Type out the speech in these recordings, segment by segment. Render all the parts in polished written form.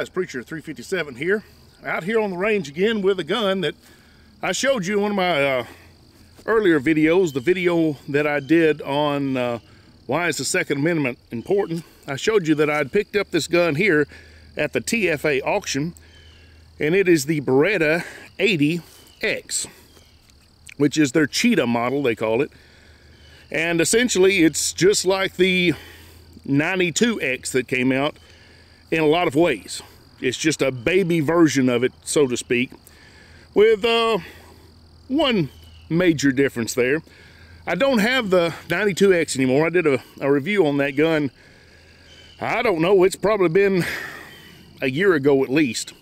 guys, Preacher 357 here, out here on the range again with a gun that I showed you in one of my earlier videos, the video that I did on why is the Second Amendment important. I showed you that I'd picked up this gun here at the TFA auction, and it is the Beretta 80X, which is their Cheetah model, they call it. And essentially it's just like the 92X that came out in a lot of ways. It's just a baby version of it, so to speak, with one major difference there. I don't have the 92X anymore. I did a review on that gun, I don't know, it's probably been a year ago at least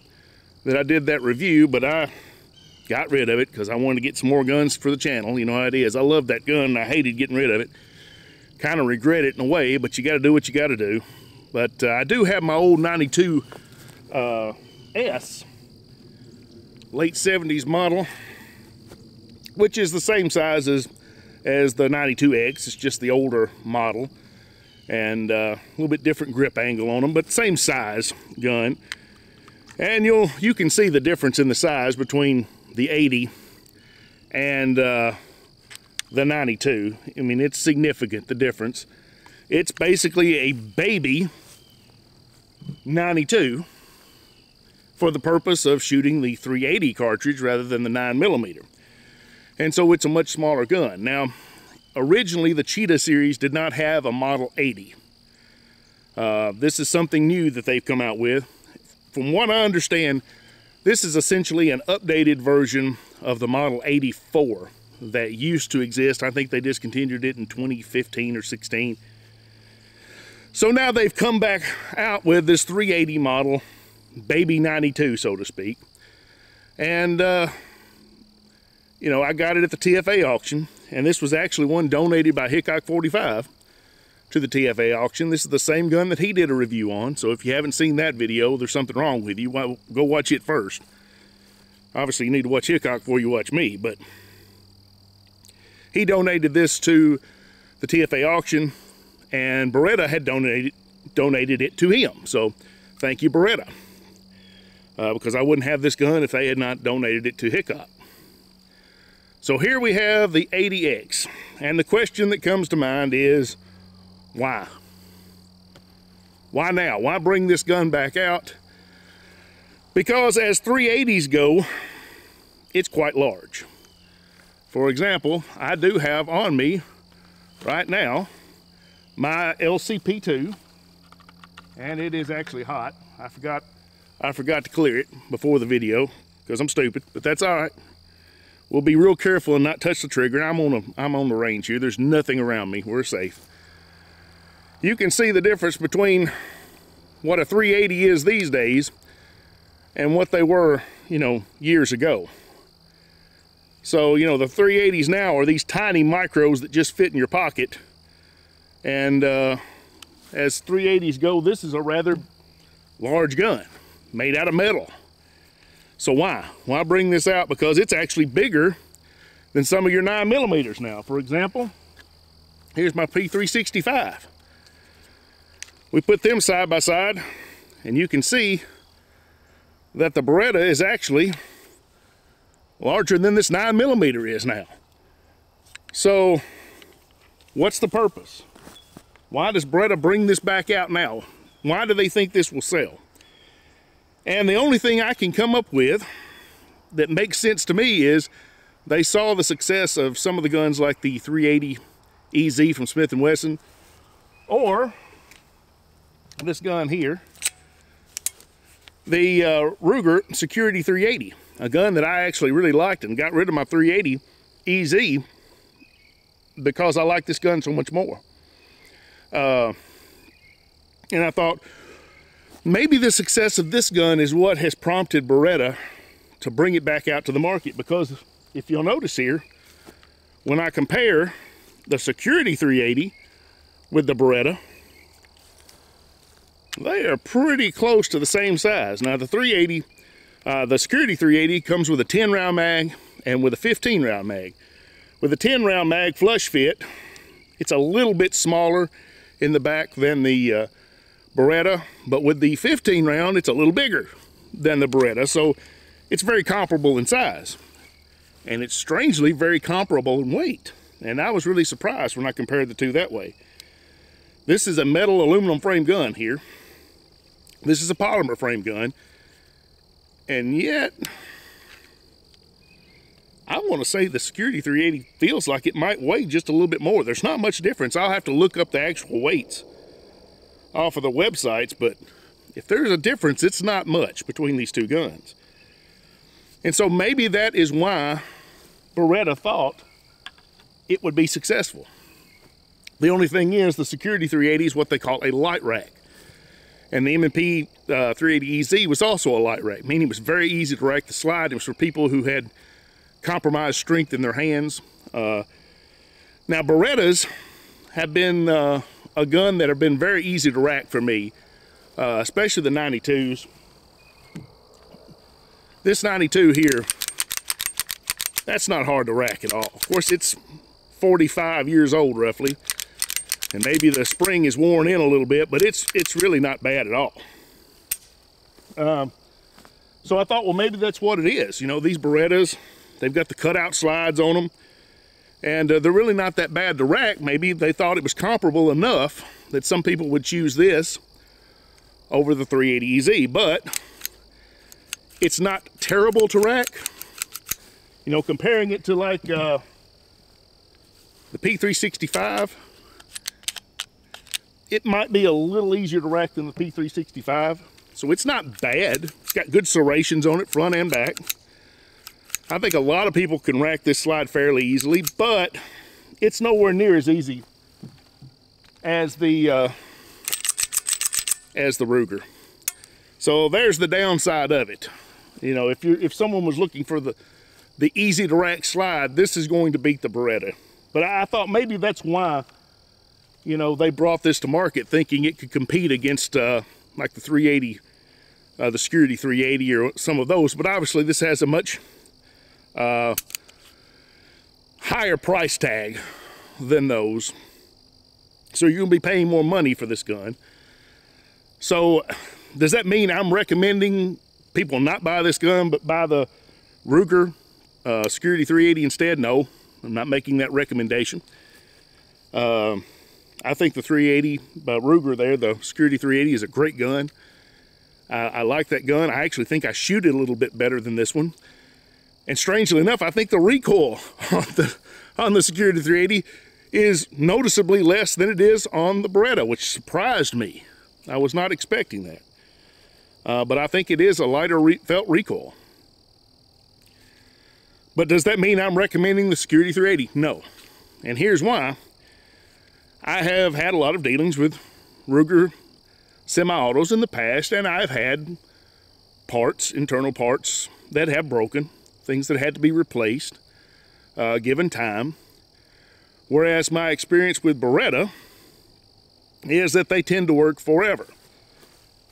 that I did that review, but I got rid of it because I wanted to get some more guns for the channel. You know how it is. I love that gun and I hated getting rid of it. Kind of regret it in a way, but you got to do what you got to do. But I do have my old 92 S, late 70s model, which is the same size as the 92X. It's just the older model and a little bit different grip angle on them, but same size gun. And you can see the difference in the size between the 80 and the 92. I mean, it's significant, the difference. It's basically a baby 92 for the purpose of shooting the 380 cartridge rather than the 9mm. And so it's a much smaller gun. Now, originally the Cheetah series did not have a Model 80. This is something new that they've come out with. From what I understand, this is essentially an updated version of the Model 84 that used to exist. I think they discontinued it in 2015 or 16. So now they've come back out with this 380 model, baby 92, so to speak. And, you know, I got it at the TFA auction, and this was actually one donated by Hickok 45 to the TFA auction. This is the same gun that he did a review on, so if you haven't seen that video, there's something wrong with you. Go watch it first. Obviously, you need to watch Hickok before you watch me, but he donated this to the TFA auction, and Beretta had donated it to him. So thank you, Beretta, because I wouldn't have this gun if they had not donated it to Hickok. So here we have the 80X, and the question that comes to mind is, why? Why now? Why bring this gun back out? Because as 380s go, it's quite large. For example, I do have on me right now my LCP2, and it is actually hot. I forgot to clear it before the video because I'm stupid, but that's all right. We'll be real careful and not touch the trigger. I'm on the range here. There's nothing around me. We're safe. You can see the difference between what a 380 is these days and what they were, you know, years ago. So, you know, the 380s now are these tiny micros that just fit in your pocket. And as 380s go, this is a rather large gun made out of metal. So why? Why bring this out? Because it's actually bigger than some of your 9mm now. For example, here's my P365. We put them side by side, and you can see that the Beretta is actually larger than this 9mm is now. So what's the purpose? Why does Beretta bring this back out now? Why do they think this will sell? And the only thing I can come up with that makes sense to me is they saw the success of some of the guns like the 380 EZ from Smith & Wesson, or this gun here, the Ruger Security 380, a gun that I actually really liked and got rid of my 380 EZ because I like this gun so much more. And I thought maybe the success of this gun is what has prompted Beretta to bring it back out to the market, because if you'll notice here, when I compare the Security 380 with the Beretta, they are pretty close to the same size. Now the 380, the Security 380 comes with a 10-round mag and with a 15-round mag. With a 10-round mag flush fit, it's a little bit smaller in the back than the Beretta, but with the 15 round, it's a little bigger than the Beretta, so it's very comparable in size. And it's strangely very comparable in weight. And I was really surprised when I compared the two that way. This is a metal aluminum frame gun here. This is a polymer frame gun. And yet, I want to say the Security 380 feels like it might weigh just a little bit more. There's not much difference. I'll have to look up the actual weights off of the websites, but if there's a difference, it's not much between these two guns. And so maybe that is why Beretta thought it would be successful. The only thing is, the Security 380 is what they call a light rack. And the M&P 380EZ was also a light rack, meaning it was very easy to rack the slide. It was for people who had compromised strength in their hands. Now, Berettas have been a gun that have been very easy to rack for me, especially the 92s. This 92 here, that's not hard to rack at all. Of course, it's 45 years old roughly, and maybe the spring is worn in a little bit, but it's really not bad at all. So I thought, well, maybe that's what it is. You know, these Berettas, they've got the cutout slides on them, and they're really not that bad to rack. Maybe they thought it was comparable enough that some people would choose this over the 380EZ, but it's not terrible to rack. You know, comparing it to like the P365, it might be a little easier to rack than the P365. So it's not bad. It's got good serrations on it, front and back. I think a lot of people can rack this slide fairly easily, but it's nowhere near as easy as the Ruger. So there's the downside of it. You know, if someone was looking for the easy to rack slide, this is going to beat the Beretta. But I thought maybe that's why, you know, they brought this to market, thinking it could compete against like the 380, the Security 380 or some of those. But obviously this has a much higher price tag than those. So you're gonna be paying more money for this gun. So does that mean I'm recommending people not buy this gun, but buy the Ruger Security 380 instead? No, I'm not making that recommendation. I think the 380 by Ruger there, the Security 380, is a great gun. I like that gun. I actually think I shoot it a little bit better than this one. And strangely enough, I think the recoil on the Security 380 is noticeably less than it is on the Beretta, which surprised me. I was not expecting that. But I think it is a lighter felt recoil. But does that mean I'm recommending the Security 380? No. And here's why. I have had a lot of dealings with Ruger semi-autos in the past, and I've had parts, internal parts, that have broken, things that had to be replaced, given time. Whereas my experience with Beretta is that they tend to work forever.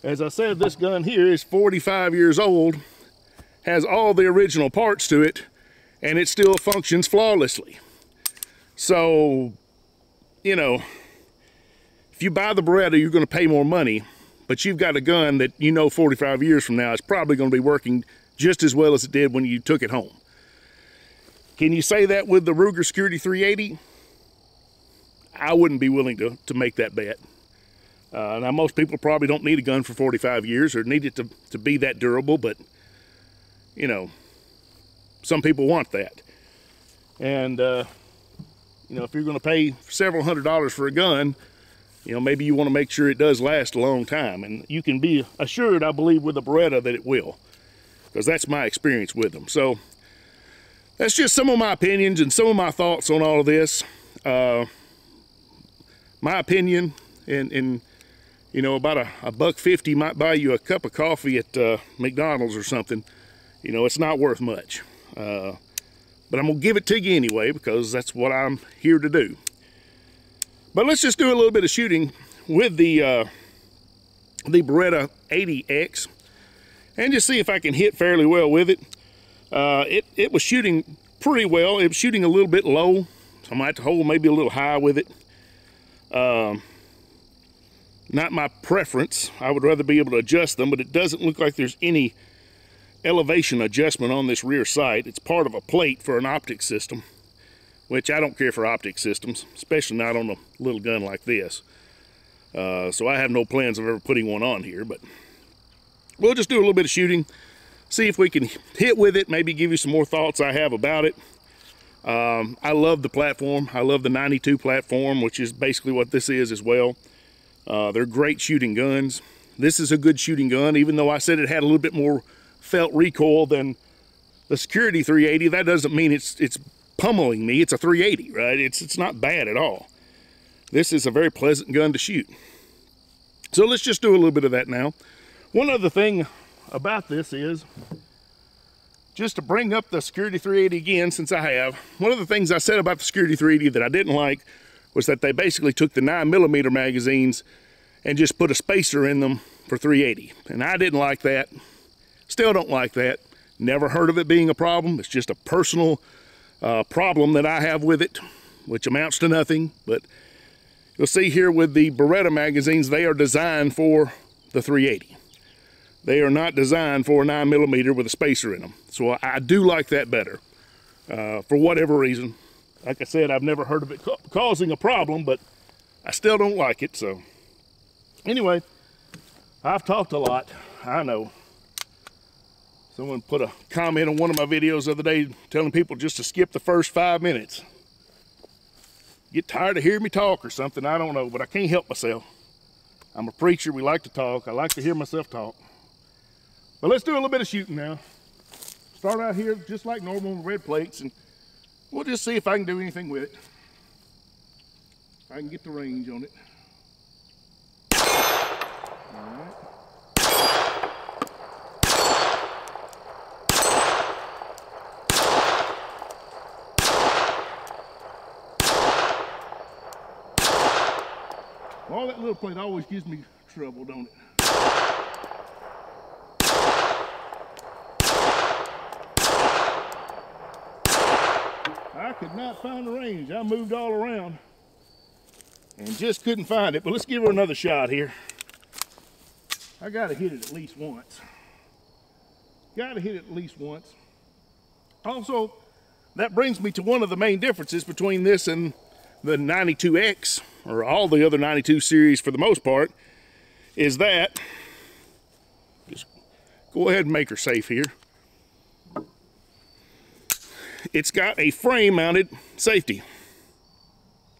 As I said, this gun here is 45 years old, has all the original parts to it, and it still functions flawlessly. So, you know, if you buy the Beretta, you're going to pay more money, but you've got a gun that you know 45 years from now is probably going to be working just as well as it did when you took it home. Can you say that with the Ruger Security 380? I wouldn't be willing to make that bet. Now, most people probably don't need a gun for 45 years or need it to be that durable, but, you know, some people want that. And, you know, if you're going to pay several $100s for a gun, you know, maybe you want to make sure it does last a long time. And you can be assured, I believe, with a Beretta that it will, because that's my experience with them. So that's just some of my opinions and some of my thoughts on all of this. My opinion, and you know, about a $1.50 might buy you a cup of coffee at McDonald's or something. You know, it's not worth much. But I'm gonna give it to you anyway, because that's what I'm here to do. But let's just do a little bit of shooting with the Beretta 80X and just see if I can hit fairly well with it. It was shooting pretty well. It was shooting a little bit low, so I might have to hold maybe a little high with it. not my preference. I would rather be able to adjust them, but it doesn't look like there's any elevation adjustment on this rear sight. It's part of a plate for an optic system, which I don't care for optic systems, especially not on a little gun like this. So I have no plans of ever putting one on here, but we'll just do a little bit of shooting, see if we can hit with it, maybe give you some more thoughts I have about it. I love the platform. I love the 92 platform, which is basically what this is as well. They're great shooting guns. This is a good shooting gun, even though I said it had a little bit more felt recoil than the Security 380. That doesn't mean it's pummeling me. It's a 380, right? It's not bad at all. This is a very pleasant gun to shoot. So let's just do a little bit of that now. One other thing about this is, just to bring up the Security 380 again, since I have, one of the things I said about the Security 380 that I didn't like was that they basically took the 9mm magazines and just put a spacer in them for 380. And I didn't like that. Still don't like that. Never heard of it being a problem. It's just a personal problem that I have with it, which amounts to nothing. But you'll see here with the Beretta magazines, they are designed for the 380. They are not designed for a 9mm with a spacer in them. So I do like that better, for whatever reason. Like I said, I've never heard of it causing a problem, but I still don't like it. So anyway, I've talked a lot, I know. Someone put a comment on one of my videos the other day telling people just to skip the first 5 minutes. Get tired of hearing me talk or something, I don't know, but I can't help myself. I'm a preacher, we like to talk. I like to hear myself talk. But let's do a little bit of shooting now. Start out here just like normal with red plates, and we'll just see if I can do anything with it. If I can get the range on it. All right. Well, that little plate always gives me trouble, don't it? I could not find the range. I moved all around and just couldn't find it. But let's give her another shot here. I gotta hit it at least once. Gotta hit it at least once. Also, that brings me to one of the main differences between this and the 92X, or all the other 92 series for the most part, is that, just go ahead and make her safe here. It's got a frame mounted safety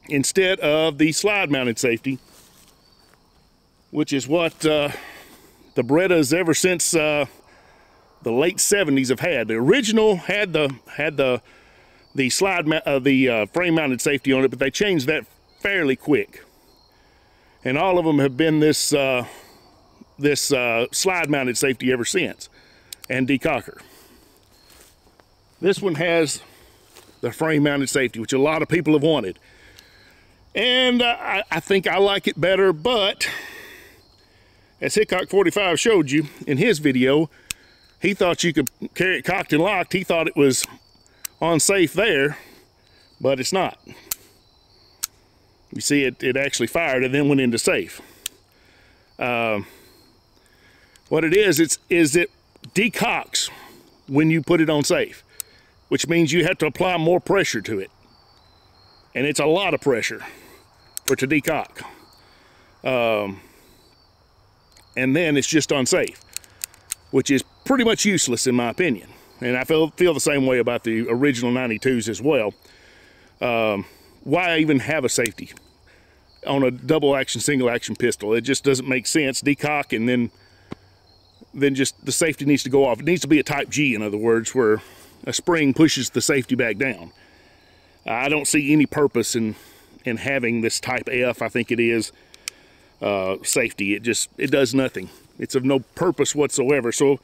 instead of the slide mounted safety, which is what the Berettas ever since the late 70s have had. The original had the frame mounted safety on it, but they changed that fairly quick. And all of them have been this slide mounted safety ever since, and decocker. This one has the frame mounted safety, which a lot of people have wanted. And I think I like it better, but as Hickok 45 showed you in his video, he thought you could carry it cocked and locked. He thought it was unsafe there, but it's not. You see, it actually fired and then went into safe. What it is it decocks when you put it on safe, which means you have to apply more pressure to it. And it's a lot of pressure for it to decock. And then it's just unsafe, which is pretty much useless in my opinion. And I feel the same way about the original 92s as well. Why even have a safety on a double action, single action pistol? It just doesn't make sense. Decock and then just the safety needs to go off. It needs to be a type G, in other words, where a spring pushes the safety back down. I don't see any purpose in having this type F, I think it is, safety. It does nothing. It's of no purpose whatsoever. So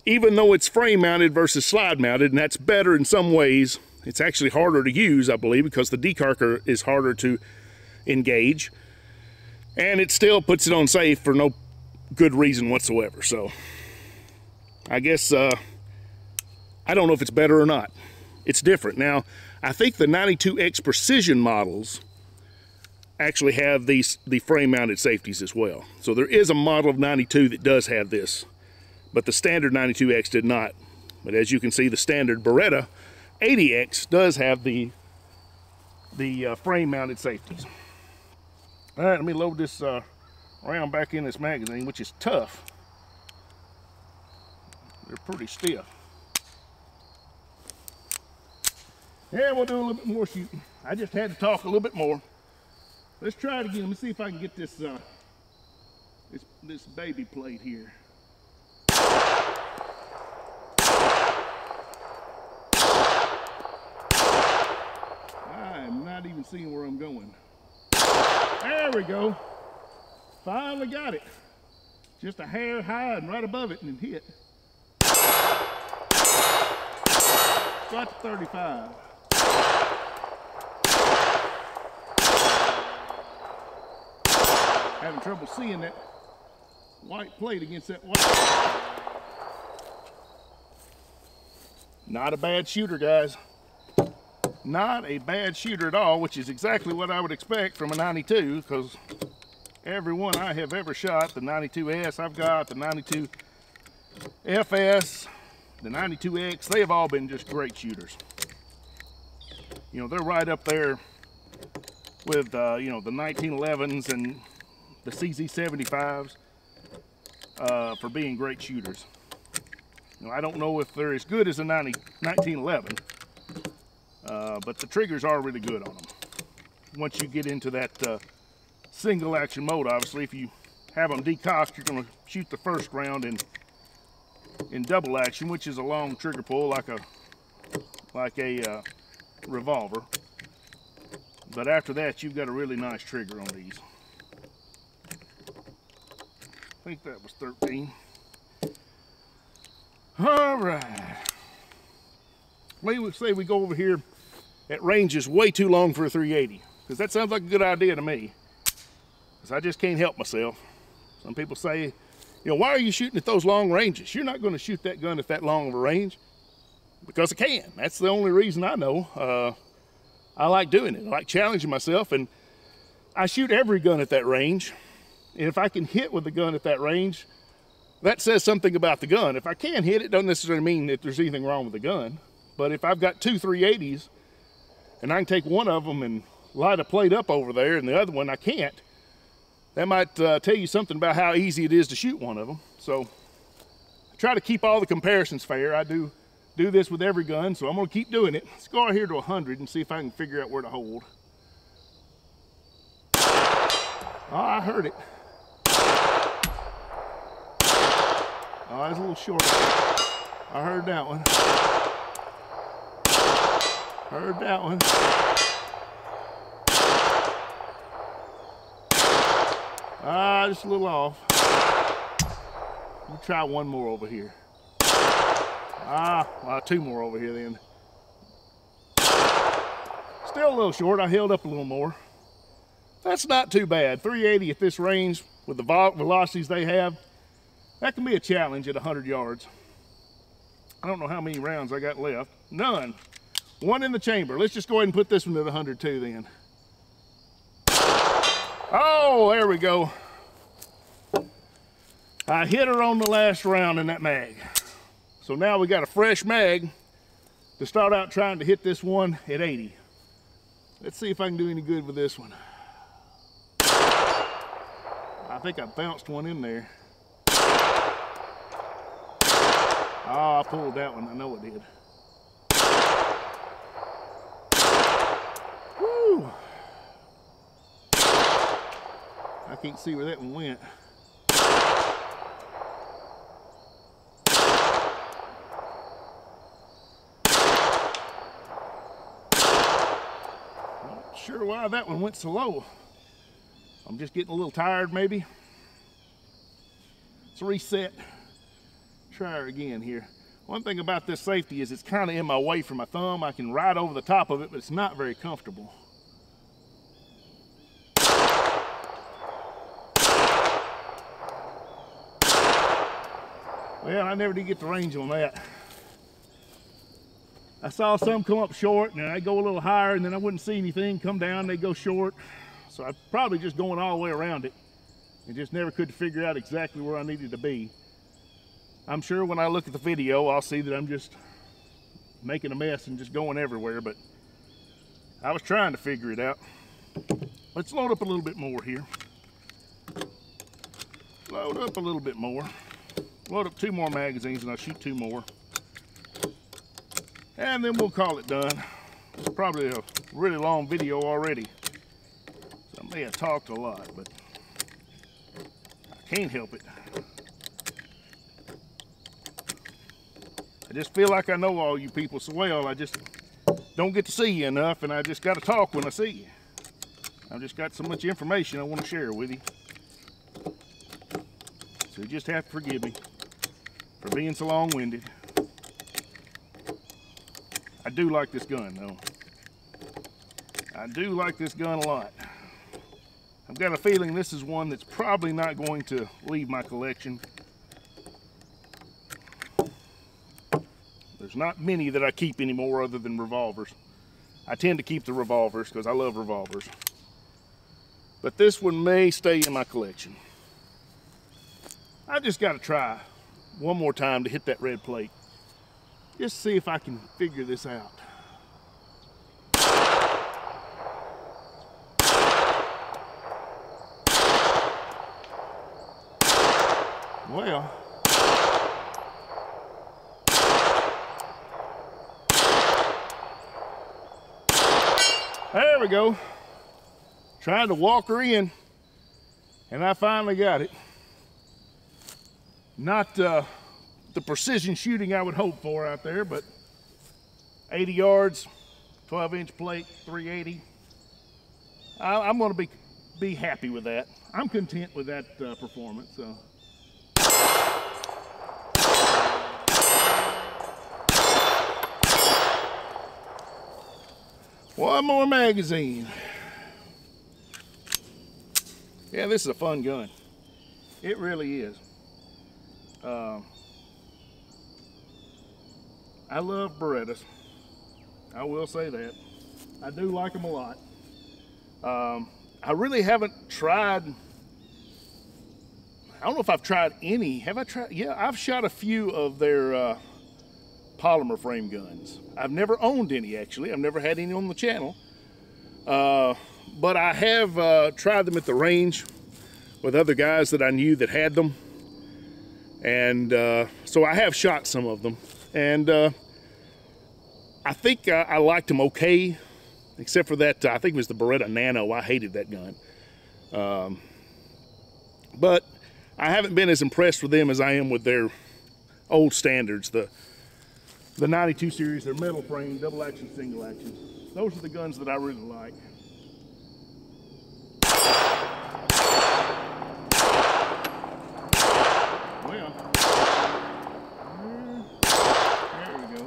even though it's frame mounted versus slide mounted, and that's better in some ways, it's actually harder to use, I believe, because the decocker is harder to engage, and it still puts it on safe for no good reason whatsoever. So I guess I don't know if it's better or not. It's different. Now, I think the 92X Precision models actually have the frame mounted safeties as well. So there is a model of 92 that does have this, but the standard 92X did not. But as you can see, the standard Beretta 80X does have the frame mounted safeties. All right, let me load this round back in this magazine, which is tough. They're pretty stiff. Yeah, we'll do a little bit more shooting. I just had to talk a little bit more. Let's try it again. Let me see if I can get this this baby plate here. I am not even seeing where I'm going. There we go. Finally got it. Just a hair high and right above it and it hit. Got to 35. Having trouble seeing that white plate against that white. Not a bad shooter, guys. Not a bad shooter at all, which is exactly what I would expect from a 92, because every one I have ever shot, the 92S I've got, the 92FS, the 92X, they have all been just great shooters. You know, they're right up there with, you know, the 1911s and the CZ75s for being great shooters. You know, I don't know if they're as good as a 1911, but the triggers are really good on them. Once you get into that single action mode, obviously, if you have them decocked, you're going to shoot the first round in double action, which is a long trigger pull like a revolver. But after that, you've got a really nice trigger on these. I think that was 13. All right. We would say we go over here at ranges way too long for a 380, because that sounds like a good idea to me, because I just can't help myself. Some people say, you know, why are you shooting at those long ranges? You're not going to shoot that gun at that long of a range. Because I can. That's the only reason I know. I like doing it. I like challenging myself, and I shoot every gun at that range. And if I can hit with the gun at that range, that says something about the gun. If I can't hit it, doesn't necessarily mean that there's anything wrong with the gun. But if I've got two 380s, and I can take one of them and light a plate up over there, and the other one I can't, that might tell you something about how easy it is to shoot one of them. So I try to keep all the comparisons fair. I do this with every gun, so I'm going to keep doing it. Let's go out here to 100 and see if I can figure out where to hold. Oh, I heard it. Oh, it's a little short. I heard that one. Heard that one. Ah, just a little off. We'll try one more over here. Well, two more over here then. Still a little short. I held up a little more. That's not too bad. 380 at this range with the velocities they have, that can be a challenge at 100 yards. I don't know how many rounds I got left. None. One in the chamber. Let's just go ahead and put this one to the 102 then. Oh, there we go. I hit her on the last round in that mag. So now we got a fresh mag to start out trying to hit this one at 80. Let's see if I can do any good with this one. I think I bounced one in there. Oh, I pulled that one. I know it did. Woo! I can't see where that one went. Not sure why that one went so low. I'm just getting a little tired maybe. Let's reset. Try her again here. One thing about this safety is it's kind of in my way from my thumb. I can ride over the top of it, but it's not very comfortable. Well, I never did get the range on that. I saw some come up short and then I go a little higher and then I wouldn't see anything come down, they go short. so I'm probably just going all the way around it and just never could figure out exactly where I needed to be. I'm sure when I look at the video, I'll see that I'm just making a mess and just going everywhere, but I was trying to figure it out. Let's load up a little bit more here. Load up a little bit more. Load up 2 more magazines and I'll shoot 2 more. And then we'll call it done. It's probably a really long video already, so I may have talked a lot, but I can't help it. I just feel like I know all you people so well. I just don't get to see you enough, and I just got to talk when I see you. I've just got so much information I want to share with you. So you just have to forgive me for being so long-winded. I do like this gun, though. I do like this gun a lot. I've got a feeling this is one that's probably not going to leave my collection. There's not many that I keep anymore other than revolvers. I tend to keep the revolvers because I love revolvers. But this one may stay in my collection. I just got to try one more time to hit that red plate. Just see if I can figure this out. Well, there we go. Trying to walk her in, and I finally got it. Not the precision shooting I would hope for out there, but 80 yards, 12-inch plate, 380. I'm going to be happy with that. I'm content with that performance. So. One more magazine. Yeah, this is a fun gun. It really is. I love Berettas. I will say that. I do like them a lot. I really haven't tried, I don't know if I've tried any. Have I tried? Yeah, I've shot a few of their polymer frame guns. I've never owned any, actually. I've never had any on the channel. But I have tried them at the range with other guys that I knew that had them. And so I have shot some of them. And I think I liked them okay, except for that, I think it was the Beretta Nano. I hated that gun. But I haven't been as impressed with them as I am with their old standards, the 92 series, their metal frame, double action, single action. Those are the guns that I really like. Well, there we go.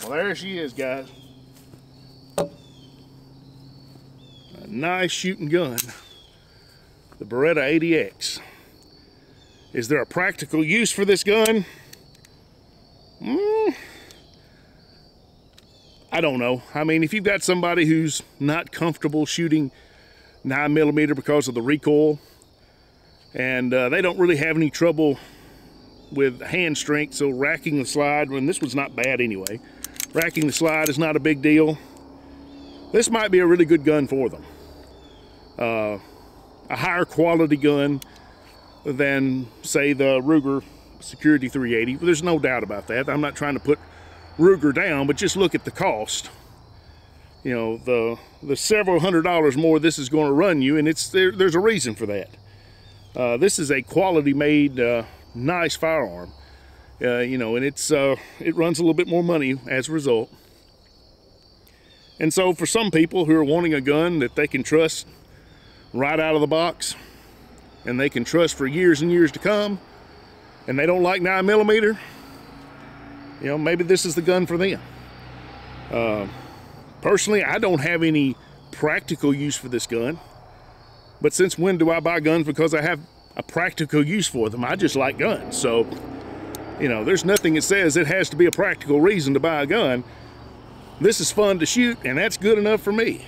Well, there she is, guys. A nice shooting gun. The Beretta 80X. Is there a practical use for this gun? I don't know. I mean, if you've got somebody who's not comfortable shooting 9mm because of the recoil, and they don't really have any trouble with hand strength, so racking the slide, when this one's not bad anyway, racking the slide is not a big deal. This might be a really good gun for them. A higher quality gun than, say, the Ruger Security 380. There's no doubt about that. I'm not trying to put Ruger down, but just look at the cost. You know, the several $100s more this is going to run you, and there's a reason for that. This is a quality made, nice firearm. You know, and it runs a little bit more money as a result. And so for some people who are wanting a gun that they can trust right out of the box, and they can trust for years and years to come, and they don't like 9mm, you know, maybe this is the gun for them. Personally, I don't have any practical use for this gun, but since when do I buy guns because I have a practical use for them? I just like guns. So You know, there's nothing that says it has to be a practical reason to buy a gun. This is fun to shoot, and that's good enough for me.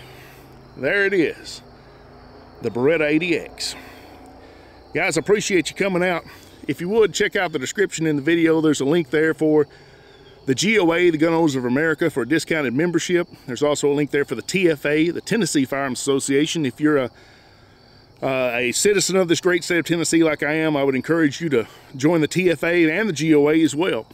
There it is, the Beretta 80X. Guys, I appreciate you coming out. If you would, check out the description in the video. There's a link there for the GOA, the Gun Owners of America, for a discounted membership. There's also a link there for the TFA, the Tennessee Firearms Association. If you're a citizen of this great state of Tennessee like I am, I would encourage you to join the TFA and the GOA as well,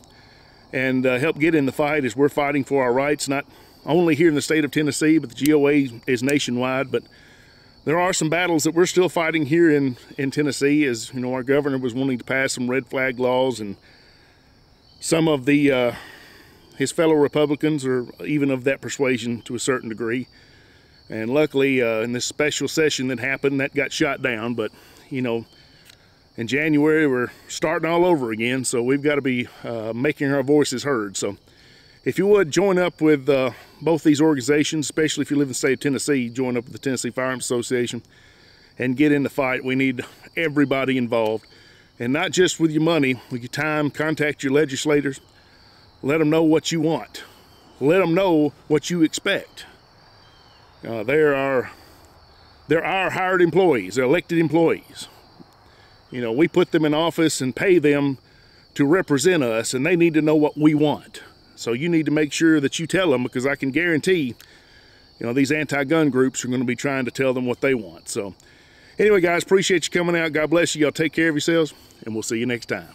and help get in the fight as we're fighting for our rights, not only here in the state of Tennessee, but the GOA is nationwide. But there are some battles that we're still fighting here in Tennessee, as you know, our governor was wanting to pass some red flag laws, and some of the his fellow Republicans are even of that persuasion to a certain degree. And luckily, in this special session that happened, that got shot down. But, you know, in January, we're starting all over again. So we've got to be making our voices heard. So if you would, join up with both these organizations, especially if you live in the state of Tennessee, join up with the Tennessee Firearms Association and get in the fight. We need everybody involved. And not just with your money, with your time. Contact your legislators. Let them know what you want. Let them know what you expect. They're our hired employees. They're elected employees. You know, we put them in office and pay them to represent us, and they need to know what we want. So you need to make sure that you tell them, because I can guarantee, you know, these anti-gun groups are going to be trying to tell them what they want. So anyway, guys, appreciate you coming out. God bless you. Y'all take care of yourselves, and we'll see you next time.